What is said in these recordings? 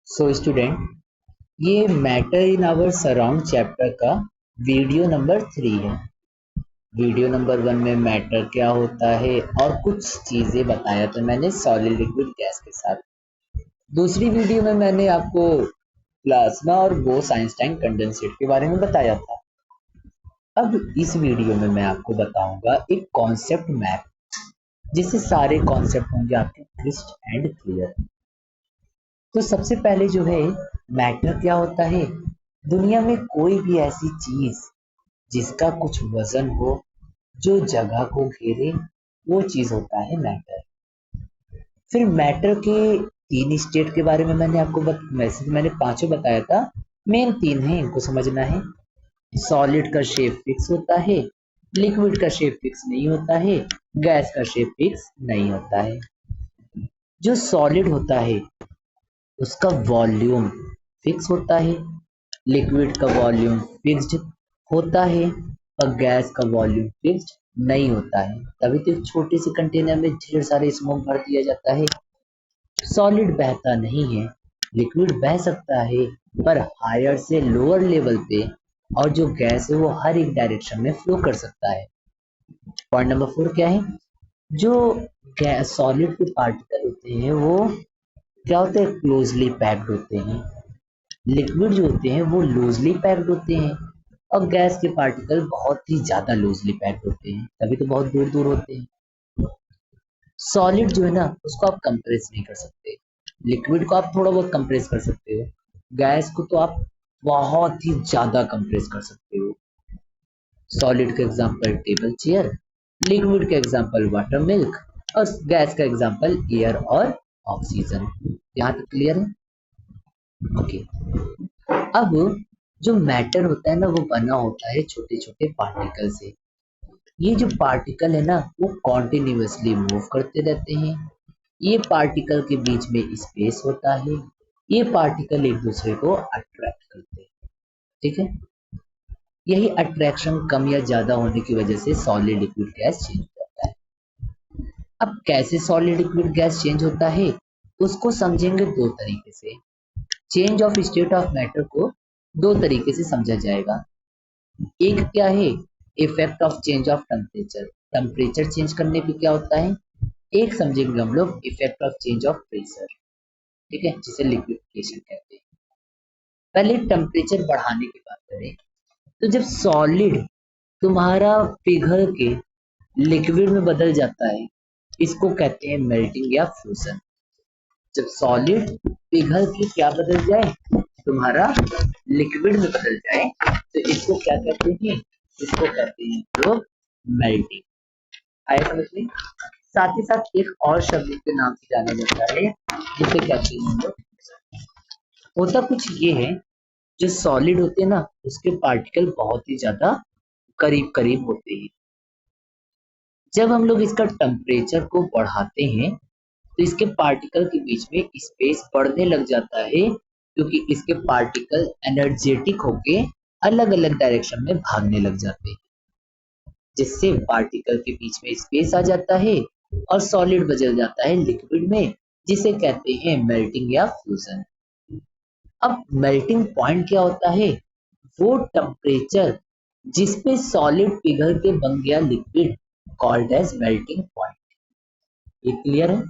सो student, ये matter in our surround chapter का video number 3 है। वीडियो नंबर 1 में मैटर क्या होता है और कुछ चीज़ें बताया था मैंने सॉलिड लिक्विड गैस के साथ। दूसरी वीडियो में मैंने आपको प्लाज्मा और बोस-आइंस्टाइन कंडेंसेट के बारे में बताया था। अब इस वीडियो में मैं आपको बताऊंगा एक कॉन्सेप्ट मैप, जिससे सारे कॉन्सेप्ट होंगे आपके क्रिस्प एंड क्लियर। तो सबसे पहले जो है, मैटर क्या होता है। दुनिया में कोई भी ऐसी चीज जिसका कुछ वजन हो, जो जगह को घेरे, वो चीज होता है मैटर। फिर मैटर के 3 स्टेट के बारे में मैंने आपको वैसे तो मैंने पांचों बताया था, मेन 3 है, इनको समझना है। सॉलिड का शेप फिक्स होता है, लिक्विड का शेप फिक्स नहीं होता है, गैस का शेप फिक्स नहीं होता है। जो सॉलिड होता है उसका वॉल्यूम फिक्स होता है, लिक्विड का वॉल्यूम फिक्स्ड होता है और गैस का वॉल्यूम फिक्स्ड नहीं होता है। तभी तो एक छोटे से कंटेनर में ढेर सारे स्मोक भर दिया जाता है। सॉलिड बहता नहीं है, लिक्विड बह सकता है पर हायर से लोअर लेवल पे, और जो गैस है वो हर एक डायरेक्शन में फ्लो कर सकता है। पॉइंट नंबर 4 क्या है, जो गैस सॉलिड के पार्टिकल होते हैं वो क्या होते हैं, क्लोजली पैक्ड होते हैं। लिक्विड जो होते हैं वो लूजली पैक्ड होते हैं और गैस के पार्टिकल बहुत ही ज्यादा लूजली पैक्ड होते हैं, तभी तो बहुत दूर दूर होते हैं। सॉलिड जो है ना, उसको आप कंप्रेस नहीं कर सकते, लिक्विड को आप थोड़ा बहुत कंप्रेस कर सकते हो, गैस को तो आप बहुत ही ज्यादा कंप्रेस कर सकते हो। सॉलिड का एग्जांपल टेबल चेयर, लिक्विड का एग्जांपल वाटर मिल्क और गैस का एग्जांपल एयर और ऑक्सीजन। यहाँ तक क्लियर है? ओके। अब जो मैटर होता है ना, वो बना होता है छोटे छोटे पार्टिकल से। ये जो पार्टिकल है ना, वो कॉन्टिन्यूसली मूव करते रहते हैं। ये पार्टिकल के बीच में स्पेस होता है, ये पार्टिकल एक दूसरे को अट्रैक्ट करते हैं। ठीक है, यही अट्रैक्शन कम या ज्यादा होने की वजह से सॉलिड लिक्विड गैस चेंज होता है। अब कैसे सॉलिड लिक्विड गैस चेंज होता है, उसको समझेंगे दो तरीके से। Change of state of matter को दो तरीके से समझा जाएगा। एक क्या है, effect of change of temperature, temperature change करने पे क्या होता है। एक समझेंगे हम लोग effect of change of pressure, ठीक है, जिसे लिक्विफिकेशन कहते हैं। पहले टेम्परेचर बढ़ाने की बात करें, तो जब सॉलिड तुम्हारा पिघल के लिक्विड में बदल जाता है, इसको कहते हैं मेल्टिंग या फ्यूजन। जब सॉलिड पिघल के क्या बदल जाए, तुम्हारा लिक्विड में बदल जाए, तो इसको क्या कहते हैं, इसको कहते हैं लोग मेल्टिंग। आया समझ में? साथ ही साथ एक और शब्द के नाम से जाना जाता है, जिसे कहते हैं हम लोग। होता कुछ ये है, जो सॉलिड होते हैं ना, उसके पार्टिकल बहुत ही ज्यादा करीब करीब होते हैं। जब हम लोग इसका टेम्परेचर को बढ़ाते हैं, तो इसके पार्टिकल के बीच में स्पेस बढ़ने लग जाता है, क्योंकि इसके पार्टिकल एनर्जेटिक होके अलग अलग डायरेक्शन में भागने लग जाते हैं, जिससे पार्टिकल के बीच में स्पेस आ जाता है और सॉलिड बदल जाता है लिक्विड में, जिसे कहते हैं मेल्टिंग या फ्यूजन। अब मेल्टिंग पॉइंट क्या होता है, वो टेम्परेचर जिस पे सॉलिड पिघल के बन गया liquid, called as melting point. ये क्लियर है?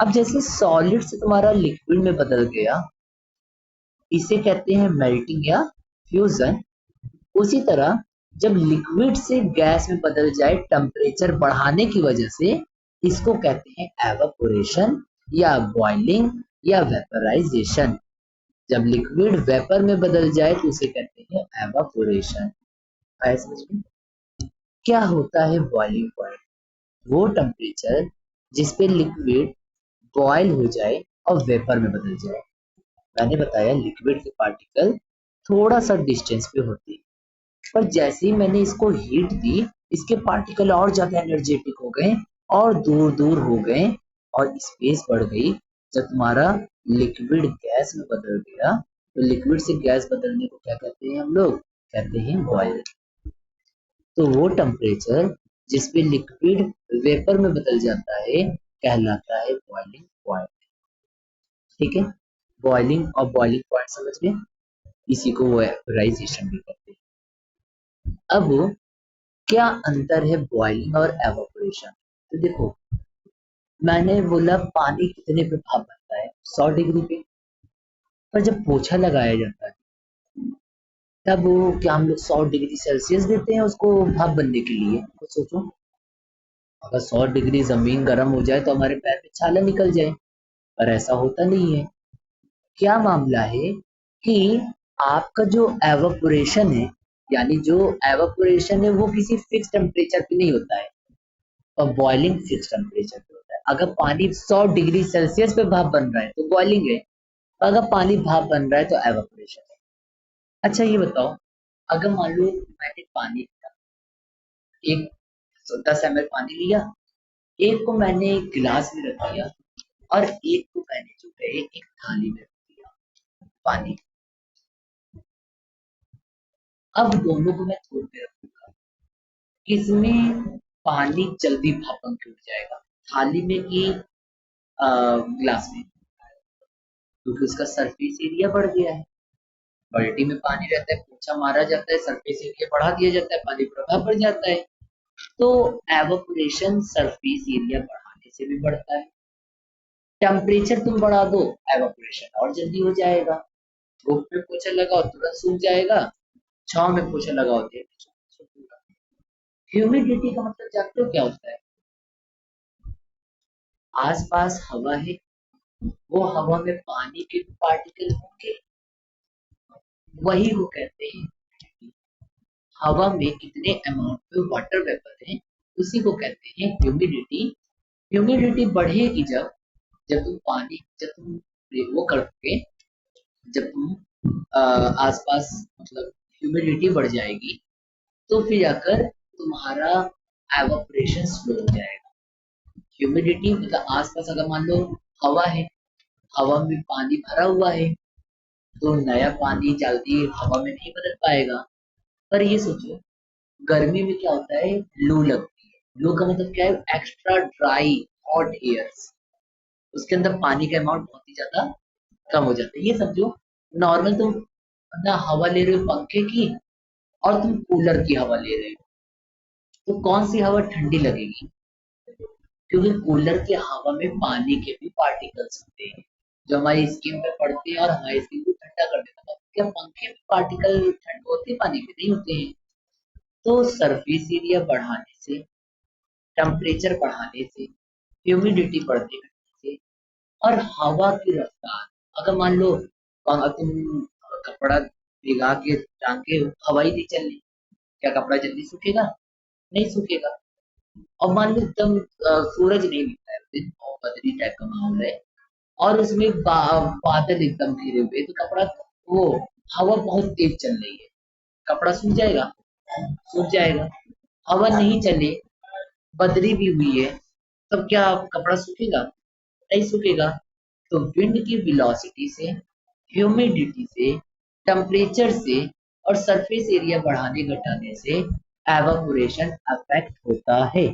अब जैसे सॉलिड से तुम्हारा लिक्विड में बदल गया, इसे कहते हैं मेल्टिंग या फ्यूजन। उसी तरह जब लिक्विड से गैस में बदल जाए टेम्परेचर बढ़ाने की वजह से, इसको कहते हैं एवापोरेशन या बॉइलिंग या वेपराइजेशन। जब लिक्विड वेपर में बदल जाए तो उसे कहते हैं एवापोरेशन। आया समझ में? क्या होता है बॉइलिंग पॉइंट? वो टेम्परेचर जिस पे लिक्विड बॉयल हो जाए और वेपर में बदल जाए। मैंने बताया लिक्विड के पार्टिकल थोड़ा सा डिस्टेंस पे होते हैं, पर जैसे ही मैंने इसको हीट दी, इसके पार्टिकल और ज्यादा एनर्जेटिक हो गए और दूर दूर हो गए और स्पेस बढ़ गई। जब तुम्हारा लिक्विड गैस में बदल गया, तो लिक्विड से गैस बदलने को क्या कहते हैं, हम लोग कहते हैं बॉयल। तो वो टेम्परेचर जिस पे लिक्विड वेपर में बदल जाता है, कहलाता है बॉइलिंग पॉइंट। ठीक है, बॉइलिंग और बॉइलिंग पॉइंट समझ गए, इसी को वो वेपराइजेशन भी कहते हैं। अब क्या अंतर है बॉइलिंग और एवापोरेशन? तो देखो, मैंने बोला पानी कितने पे भाप बनता है, 100 डिग्री पे। पर जब पोछा लगाया जाता है तब वो क्या हम लोग 100 डिग्री सेल्सियस देते हैं उसको भाप बनने के लिए? तो सोचो, अगर 100 डिग्री जमीन गर्म हो जाए तो हमारे पैर पे छाला निकल जाए, पर ऐसा होता नहीं है। क्या मामला है कि आपका जो एवापोरेशन है, यानी जो एवापोरेशन है वो किसी फिक्स टेम्परेचर पे नहीं होता है, और बॉइलिंग फिक्स टेम्परेचर पे होता है। अगर पानी 100 डिग्री सेल्सियस पे भाप बन रहा है तो बॉइलिंग है, अगर पानी भाप बन रहा है तो एवापोरेशन है। अच्छा ये बताओ, अगर मान लो मैंने पानी लिया, एक 10 ml पानी लिया, एक को मैंने एक गिलास में रख दिया और एक को मैंने जो है एक थाली में रख दिया पानी। अब दोनों को मैं थोड़ी देर रखूंगा, किसमें पानी जल्दी भाप बन के उठ जाएगा, थाली में कि गिलास में? क्योंकि उसका सरफेस एरिया बढ़ गया है। बाल्टी में पानी रहता है, पोछा मारा जाता है, सरफेस एरिया बढ़ा दिया जाता है, पानी प्रभाव बढ़ जाता है। तो एवापोरेशन सरफेस एरिया बढ़ाने से भी बढ़ता है। टेम्परेचर तुम बढ़ा दो, एवापोरेशन और जल्दी हो जाएगा। धूप में पोछा लगाओ तुरंत सूख जाएगा, छांव में पोछा लगाओ देर में सूखेगा। ह्यूमिडिटी का मतलब जानते हो क्या होता है? आसपास हवा है, वो हवा में पानी के पार्टिकल होंगे, वही को कहते हैं। हवा में कितने अमाउंट में वाटर वेपर है, उसी को कहते हैं ह्यूमिडिटी। ह्यूमिडिटी बढ़ेगी जब तुम पानी, जब तुम वो करोगे, जब तुम आसपास मतलब ह्यूमिडिटी बढ़ जाएगी, तो फिर जाकर तुम्हारा एवापोरेशन स्लो हो जाएगा। ह्यूमिडिटी मतलब आसपास अगर मान लो हवा है, हवा में पानी भरा हुआ है, तो नया पानी जल्दी हवा में नहीं बदल पाएगा। पर ये सोचो, गर्मी में क्या होता है, लू लगती है। लू का मतलब क्या है, एक्स्ट्रा ड्राई हॉट एयर्स, उसके अंदर पानी का अमाउंट बहुत ही ज्यादा कम हो जाता है। ये समझो, नॉर्मल तुम ना हवा ले रहे हो पंखे की, और तुम कूलर की हवा ले रहे हो, तो कौन सी हवा ठंडी लगेगी? क्योंकि कूलर की हवा में पानी के भी पार्टिकल्स होते हैं जो हमारी स्किन पे पड़ते हैं और हमारी स्किन को ठंडा कर देते हैं। क्या पंखे में पार्टिकल ठंड होते हैं, पानी में नहीं होते हैं? तो सरफेस एरिया बढ़ाने से, टेम्परेचर बढ़ाने से, ह्यूमिडिटी बढ़ने से, और हवा की रफ्तार, अगर मान लो तुम कपड़ा भिगा के टांग के हवा ही नहीं चल रही, क्या कपड़ा जल्दी सूखेगा? नहीं सूखेगा। और मान लो एकदम सूरज नहीं दिख रहा है उस दिन, और बदली टाइप का माहौल है, और उसमें बादल एकदम घिरे हुए, तो कपड़ा, वो हवा बहुत तेज चल रही है, कपड़ा सूख जाएगा? सूख जाएगा। हवा नहीं चले, बदली भी हुई है, तब क्या कपड़ा सूखेगा? नहीं सूखेगा। तो विंड की वेलोसिटी से, ह्यूमिडिटी से, टेम्परेचर से, और सरफेस एरिया बढ़ाने घटाने से एवापोरेशन अफेक्ट होता है।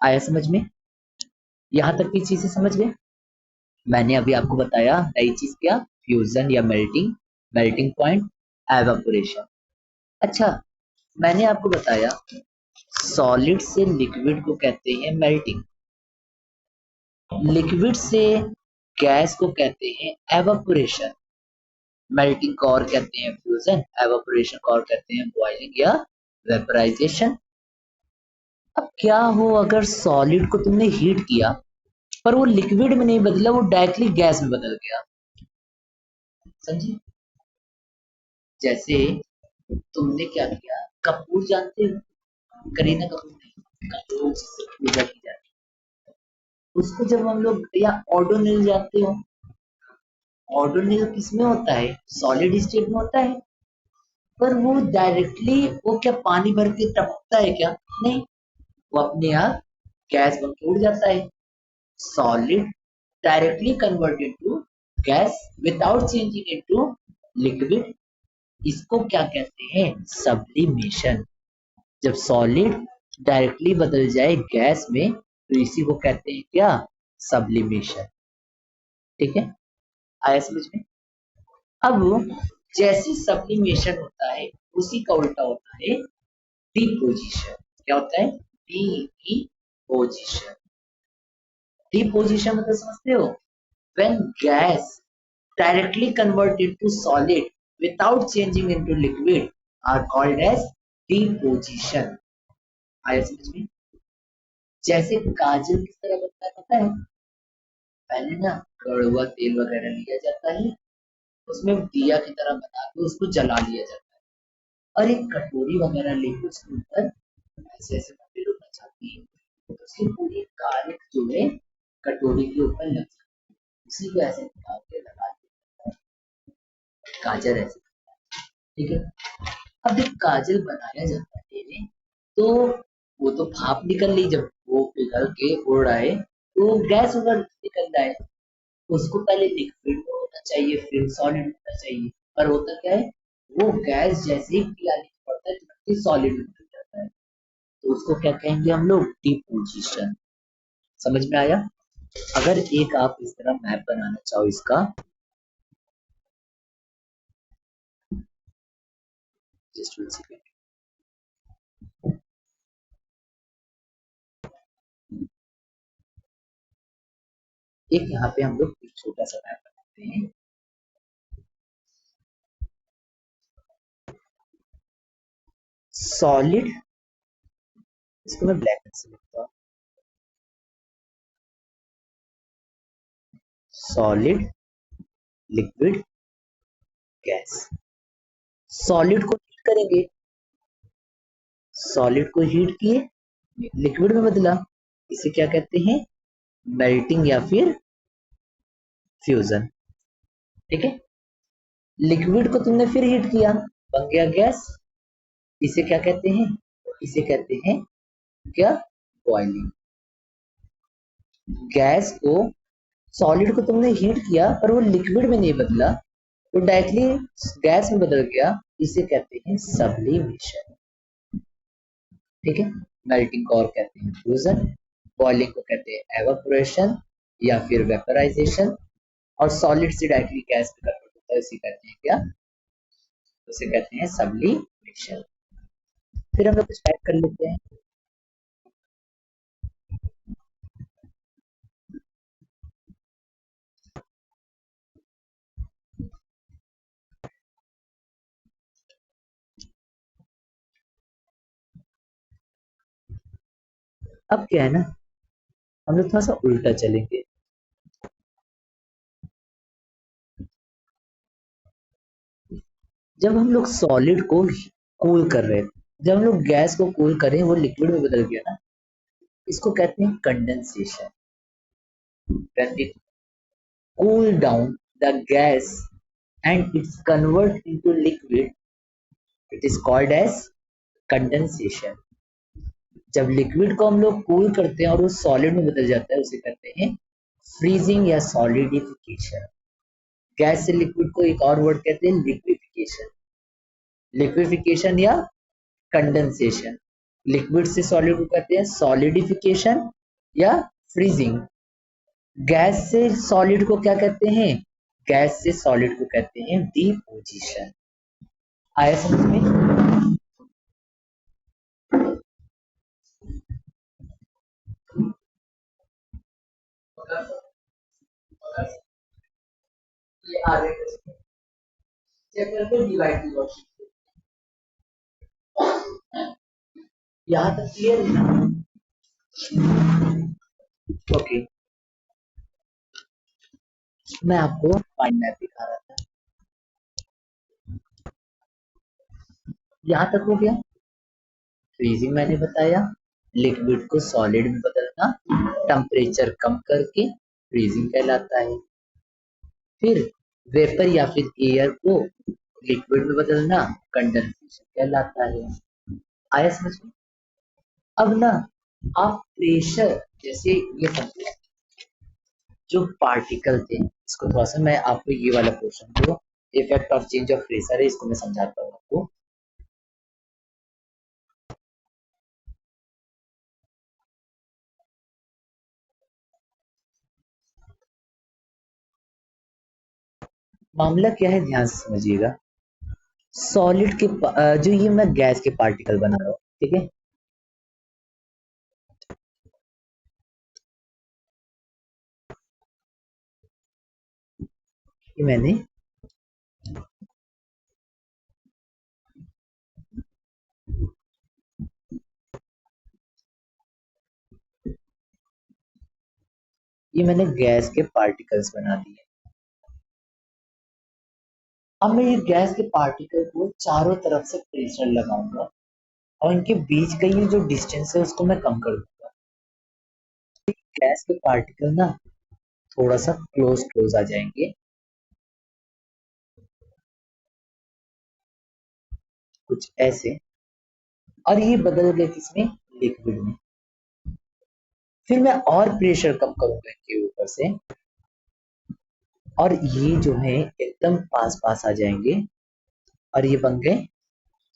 आया समझ में? यहाँ तक की चीजें समझ गए? मैंने अभी आपको बताया नई चीज क्या, फ्यूजन या मेल्टिंग, मेल्टिंग पॉइंट, एवापोरेशन। अच्छा, मैंने आपको बताया सॉलिड से लिक्विड को कहते हैं मेल्टिंग, लिक्विड से गैस को कहते हैं एवापोरेशन, मेल्टिंग को और कहते हैं फ्यूजन, एवापोरेशन को और कहते हैं बॉइलिंग या वेपराइजेशन। अब क्या हो अगर सॉलिड को तुमने हीट किया, पर वो लिक्विड में नहीं बदला, वो डायरेक्टली गैस में बदल गया? समझे? जैसे तुमने क्या किया, कपूर जानते हो, करीना कपूर? नहीं, कपूर जिससे पूजा की जाती है, उसको जब हम लोग, या ऑडोनिल जानते हो? ऑडोनिल किसमें होता है, सॉलिड स्टेट में होता है। पर वो डायरेक्टली, वो क्या पानी भर के टपकता है क्या? नहीं, वो अपने आप गैस बन के उड़ जाता है। Solid directly converted to gas without changing into liquid, इसको क्या कहते हैं, सब्लिमेशन। जब सॉलिड डायरेक्टली बदल जाए गैस में, तो इसी को कहते हैं क्या, सब्लिमेशन। ठीक है? आया समझ में? अब जैसे सब्लिमेशन होता है उसी का उल्टा होता है डिपोजिशन। क्या होता है? डिपोजिशन। डिपोजिशन मतलब समझते हो? When gas directly converted to solid without changing into liquid are called as deposition। आया समझ में? जैसे काजल किस तरह बनता है पता है? पहले ना कड़वा तेल वगैरह लिया जाता है, उसमें दिया की तरह बना के उसको जला लिया जाता है और एक कटोरी वगैरह लेके उसके ऊपर ऐसे ऐसे करके लोग नचाती है, तो उसकी पूरी कालिक जो है कटोरी के ऊपर लग जाती है। उसी को ऐसे निकाल के लगा दिया जाता है। काजल ऐसे, ठीक है। अब जब काजल बनाया जाता है तो वो तो भाप निकल ली, जब वो पिघल के उड़ आए तो गैस ऊपर निकल रहा है। उसको पहले लिक्विड में होना चाहिए फिर सॉलिड होना चाहिए, पर होता क्या है, वो गैस जैसे ही पिघाने पड़ता है तुरंत ही सॉलिड में बन जाता है। तो उसको क्या कहेंगे हम लोग? डिपोजिशन। समझ में आया? अगर एक आप इस तरह मैप बनाना चाहो इसका, जस्ट वन सेकेंड, एक यहाँ पे हम लोग एक छोटा सा मैप बनाते हैं। सॉलिड, इसको मैं ब्लैक से लिखता हूँ। Solid, liquid, gas. सॉलिड को हीट करेंगे, सॉलिड को हीट किए, लिक्विड में बदला, इसे क्या कहते हैं? मेल्टिंग या फिर फ्यूजन। ठीक है। लिक्विड को तुमने फिर हीट किया, बन गया गैस, इसे क्या कहते हैं? इसे कहते हैं क्या? बॉइलिंग। गैस को, सॉलिड को तुमने हीट किया पर वो लिक्विड में नहीं बदला, तो डायरेक्टली गैस में बदल गया, इसे कहते हैं सब्लिमेशन। ठीक है। मेल्टिंग को और कहते हैं फ्यूजन, बॉइलिंग को कहते हैं एवापोरेशन या फिर वेपराइजेशन, और सॉलिड से डायरेक्टली गैस में कन्वर्ट होता है इसे कहते हैं क्या? उसे कहते हैं सब्लिमेशन। फिर हम लोग कुछ टाइप कर लेते हैं। अब क्या है ना, हम लोग थोड़ा सा उल्टा चलेंगे। जब हम लोग सॉलिड को कूल कर रहे हैं, जब हम लोग गैस को कूल करें वो लिक्विड में बदल गया ना, इसको कहते हैं condensation. when it cool down the gas and it's convert into liquid, it is called as condensation. जब लिक्विड को हम लोग कूल करते हैं और वो सॉलिड में बदल जाता है उसे कहते हैं फ्रीजिंग या सॉलिडिफिकेशन। गैस से लिक्विड को एक और वर्ड कहते हैं लिक्विफिकेशन। लिक्विफिकेशन या कंडेंसेशन। लिक्विड से सॉलिड को कहते हैं सॉलिडिफिकेशन या फ्रीजिंग। गैस से सॉलिड को क्या कहते हैं? गैस से सॉलिड को कहते हैं डिपोजिशन। आया समझ में? ये आगे चैप्टर को डिवाइड की वर्कशीट, यहाँ तक क्लियर है ना? ओके, मैं आपको माइंड मैप दिखा रहा था, यहाँ तक हो गया। फ्रीजिंग मैंने बताया, लिक्विड को सॉलिड में बदलना टेम्परेचर कम करके फ्रीजिंग कहलाता है। फिर वेपर या फिर एयर को लिक्विड में बदलना कंडेंसेशन कहलाता है। आया समझ में? अब ना आप प्रेशर, जैसे ये समझो, जो पार्टिकल थे, इसको थोड़ा सा मैं आपको ये वाला क्वेश्चन जो effect of change of pressure है इसको मैं समझाता हूँ आपको। मामला क्या है ध्यान से समझिएगा। सॉलिड के जो ये मैं गैस के पार्टिकल बना रहा हूँ, ठीक है। ये मैंने गैस के पार्टिकल्स बना दिए। अब मैं ये गैस के पार्टिकल को चारों तरफ से प्रेशर लगाऊंगा और इनके बीच का ये जो डिस्टेंस है उसको मैं कम कर दूंगा। गैस के पार्टिकल ना थोड़ा सा क्लोज क्लोज आ जाएंगे, कुछ ऐसे, और ये बदल गए किसमें, लिक्विड में। फिर मैं और प्रेशर कम करूंगा इनके ऊपर से, और ये जो है एकदम पास पास आ जाएंगे और ये बन गए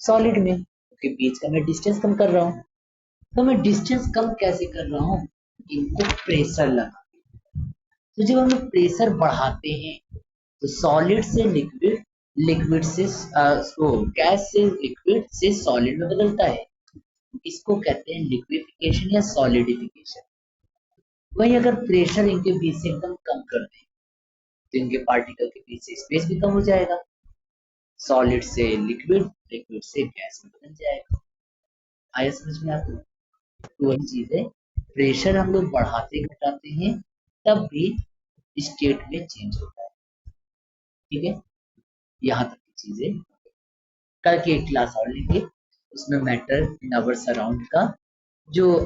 सॉलिड में, क्योंकि बीच का मैं डिस्टेंस कम कर रहा हूँ। तो मैं डिस्टेंस कम कैसे कर रहा हूँ, इनको प्रेशर लगा। तो जब हम प्रेशर बढ़ाते हैं तो सॉलिड से लिक्विड, लिक्विड से गैस से लिक्विड से सॉलिड में बदलता है। इसको कहते हैं लिक्विफिकेशन या सॉलिडिफिकेशन। वही अगर प्रेशर इनके बीच से एकदम कम कर दें तो इनके पार्टिकल के बीच से स्पेस भी कम हो जाएगा, सॉलिड से लिक्विड, लिक्विड से गैस में बदल जाएगा। आया समझ में आपको। तो वही चीज है, प्रेशर हम लोग बढ़ाते घटाते हैं तब भी स्टेट में चेंज होता है। ठीक है, यहाँ तक की चीजें। कल की एक क्लास और लेंगे, उसमें मैटर इन आवर सराउंड का जो